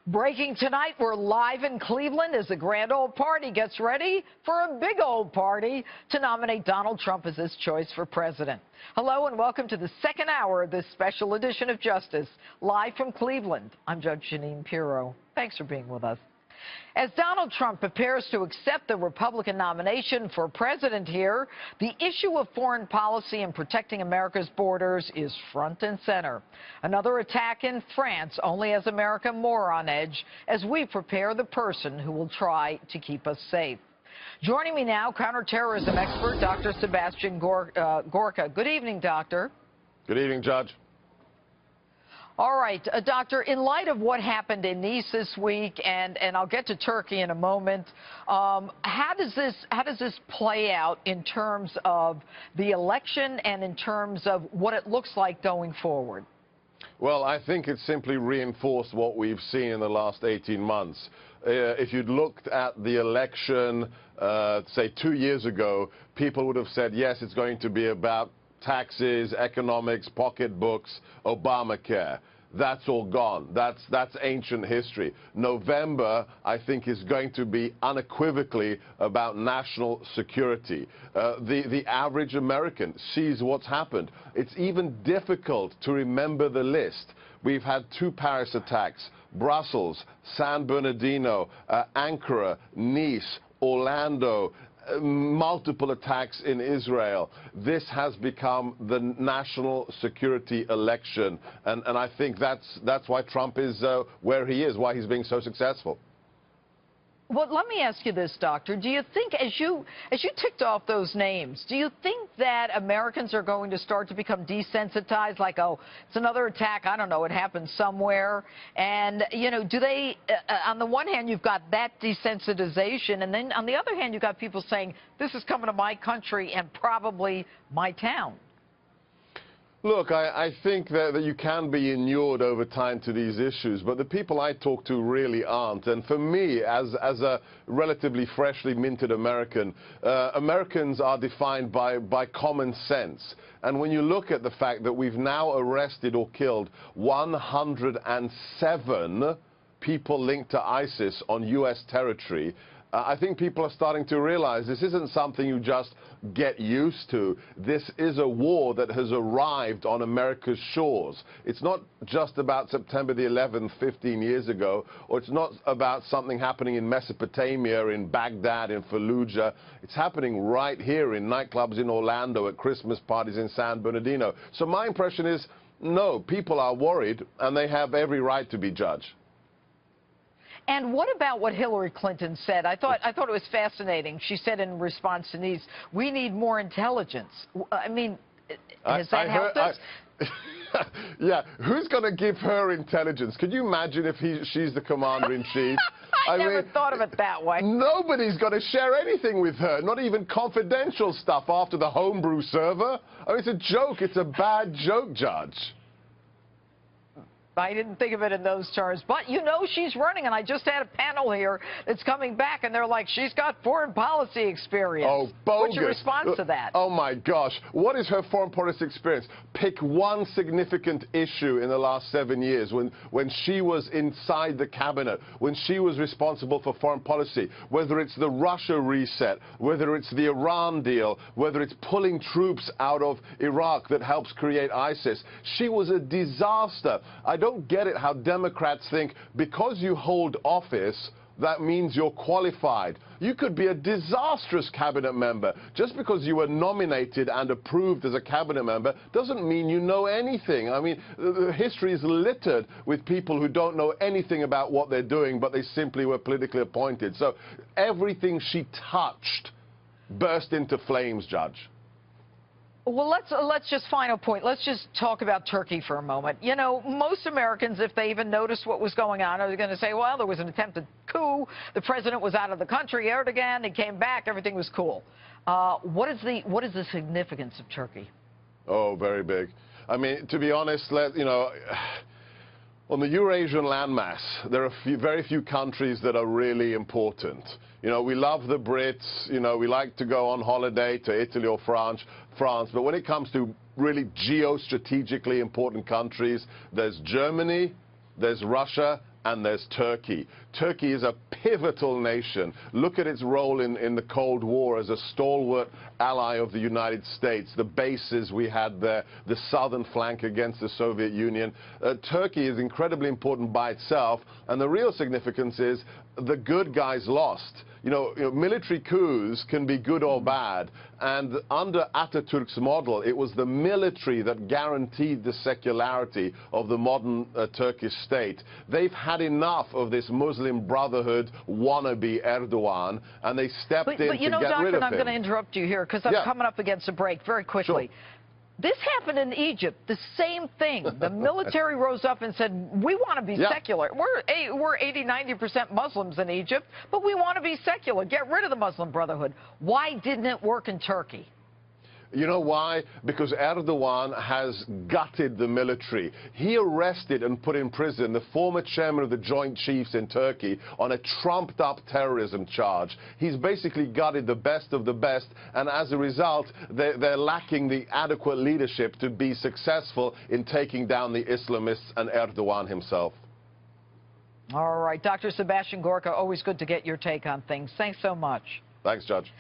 Breaking tonight, we're live in Cleveland as the grand old party gets ready for a big old party to nominate Donald Trump as his choice for president. Hello and welcome to the second hour of this special edition of Justice, live from Cleveland. I'm Judge Jeanine. Thanks for being with us. As Donald Trump prepares to accept the Republican nomination for president here, the issue of foreign policy and protecting America's borders is front and center. Another attack in France only has America more on edge as we prepare the person who will try to keep us safe. Joining me now, counterterrorism expert Dr. Sebastian Gorka. Good evening, doctor. Good evening, Judge. All right, doctor, in light of what happened in Nice this week, and I'll get to Turkey in a moment, how does this play out in terms of the election and in terms of what it looks like going forward? Well, I think it simply reinforced what we've seen in the last 18 months. If you'd looked at the election, say 2 years ago, people would have said, yes, it's going to be about taxes, economics, pocketbooks, Obamacare. That's all gone. That's ancient history. November, I think, is going to be unequivocally about national security. The average American sees what's happened. It's even difficult to remember the list. We've had 2 Paris attacks, Brussels, San Bernardino, Ankara, Nice, Orlando, multiple attacks in Israel. This has become the national security election, and I think that's why Trump is where he is, why he's being so successful. Well, let me ask you this, doctor. Do you think, as you ticked off those names, do you think that Americans are going to start to become desensitized, like, oh, it's another attack, I don't know, it happened somewhere? And, you know, do they, on the one hand, you've got that desensitization, and then on the other hand, you've got people saying, this is coming to my country and probably my town. Look, I think that you can be inured over time to these issues, but the people I talk to really aren't. And for me, as a relatively freshly minted American, Americans are defined by common sense. And when you look at the fact that we've now arrested or killed 107 people linked to ISIS on U.S. territory, I think people are starting to realize this isn't something you just get used to. This is a war that has arrived on America's shores. It's not just about September the 11th, 15 years ago, or it's not about something happening in Mesopotamia, in Baghdad, in Fallujah. It's happening right here in nightclubs in Orlando, at Christmas parties in San Bernardino. So my impression is, no, people are worried, and they have every right to be, Judge. And what about what Hillary Clinton said? I thought it was fascinating. She said in response to Nice, we need more intelligence. I mean, has that helped us? Yeah, who's going to give her intelligence? Could you imagine if she's the commander-in-chief? I never thought of it that way. Nobody's going to share anything with her, not even confidential stuff after the homebrew server. I mean, it's a joke. It's a bad joke, Judge. I didn't think of it in those terms, but you know she's running, and I just had a panel here that's coming back, and they're like, she's got foreign policy experience. Oh, bogus. What's your response to that? Oh, my gosh. What is her foreign policy experience? Pick one significant issue in the last 7 years when she was inside the cabinet, when she was responsible for foreign policy, whether it's the Russia reset, whether it's the Iran deal, whether it's pulling troops out of Iraq that helps create ISIS. She was a disaster. I don't get it how Democrats think because you hold office, that means you're qualified. You could be a disastrous cabinet member. Just because you were nominated and approved as a cabinet member doesn't mean you know anything. I mean, the history is littered with people who don't know anything about what they're doing, but they simply were politically appointed. So everything she touched burst into flames, Judge. Well, let's just final point. Let's just talk about Turkey for a moment. You know, most Americans, if they even noticed what was going on, are going to say, well, there was an attempted coup. The president was out of the country, Erdogan. He came back. Everything was cool. What is the significance of Turkey? Oh, very big. I mean, to be honest, you know, on the Eurasian landmass, there are very few countries that are really important. You know, we love the Brits. You know, we like to go on holiday to Italy or France. But when it comes to really geostrategically important countries, there's Germany, there's Russia, and there's Turkey. Turkey is a pivotal nation. Look at its role in the Cold War as a stalwart ally of the United States, the bases we had there, the southern flank against the Soviet Union. Turkey is incredibly important by itself, and the real significance is the good guys lost. You know, military coups can be good or bad, and under Atatürk's model, it was the military that guaranteed the secularity of the modern Turkish state. They've had enough of this Muslim Brotherhood wannabe Erdogan, and they stepped in to get rid of him. But, Doctor, I'm going to interrupt you here because I'm coming up against a break very quickly. Sure. This happened in Egypt, the same thing. The military rose up and said, we want to be secular. We're 80, 90% Muslims in Egypt, but we want to be secular. Get rid of the Muslim Brotherhood. Why didn't it work in Turkey? You know why? Because Erdogan has gutted the military. He arrested and put in prison the former chairman of the Joint Chiefs in Turkey on a trumped-up terrorism charge. He's basically gutted the best of the best, and as a result, they're lacking the adequate leadership to be successful in taking down the Islamists and Erdogan himself. All right. Dr. Sebastian Gorka, always good to get your take on things. Thanks so much. Thanks, Judge.